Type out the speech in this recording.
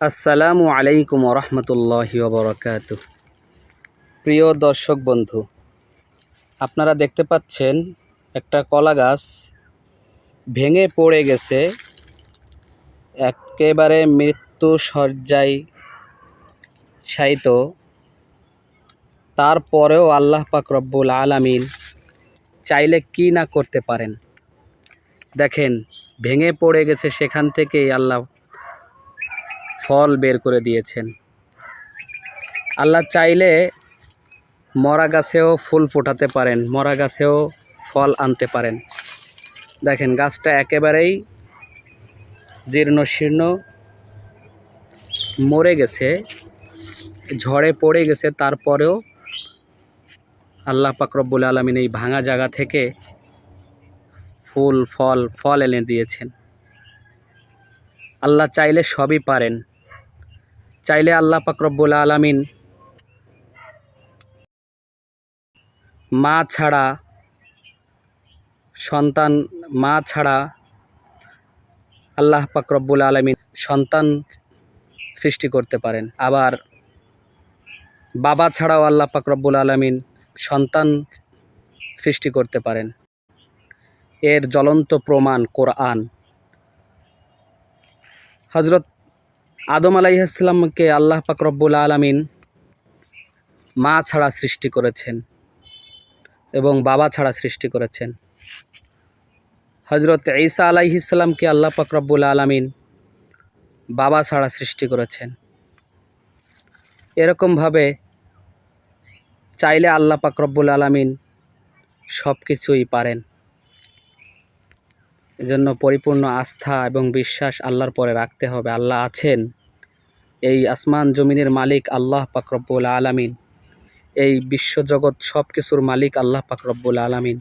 আসসালামু আলাইকুম রহমতুল্লাহি ওবরাকাতুহু। প্রিয় দর্শক বন্ধু, আপনারা দেখতে পাচ্ছেন একটা কলা গাছ ভেঙে পড়ে গেছে, একেবারে মৃত্যু শয্যায় শায়িত। তারপরেও আল্লাহ পাক রব্বুল আলামিন চাইলে কি না করতে পারেন। দেখেন, ভেঙে পড়ে গেছে, সেখান থেকেই আল্লাহ ফল বের করে দিয়েছেন। আল্লাহ চাইলে মরা গাছেও ফুল ফোটাতে পারেন, মরা গাছেও ফল আনতে পারেন। দেখেন, গাছটা একেবারেই জীর্ণ শীর্ণ, মরে গেছে, ঝড়ে পড়ে গেছে। তারপরেও আল্লাহ পাক রব্বুল আলামিন এই ভাঙা জায়গা থেকে ফল এনে দিয়েছেন। আল্লাহ চাইলে সবই পারেন। চাইলে আল্লাহ পাক রব্বুল আলামিন মা ছাড়া আল্লাহ পাক রব্বুল আলামিন সন্তান সৃষ্টি করতে পারেন। আবার বাবা ছাড়াও আল্লাহ পাক রব্বুল আলামিন সন্তান সৃষ্টি করতে পারেন। এর জ্বলন্ত প্রমাণ কোরআন। হযরত আদম আলাইহিস সালামকে আল্লাহ পাক রব্বুল আলামিন মা ছাড়া সৃষ্টি করেছেন এবং বাবা ছাড়া সৃষ্টি করেছেন। হযরত ঈসা আলাইহিস সালামকে আল্লাহ পাক রব্বুল আলামিন বাবা ছাড়া সৃষ্টি করেছেন। এরকমভাবে চাইলে আল্লাহ পাক রব্বুল আলামিন সব কিছুই পারেন। এজন্য পরিপূর্ণ আস্থা এবং বিশ্বাস আল্লাহর পরে রাখতে হবে। আল্লাহ আছেন, এই আসমান জমিনের মালিক আল্লাহ পাক রব্বুল আলামিন, এই বিশ্বজগৎ সব কিছুর মালিক আল্লাহ পাক রব্বুল আলামিন।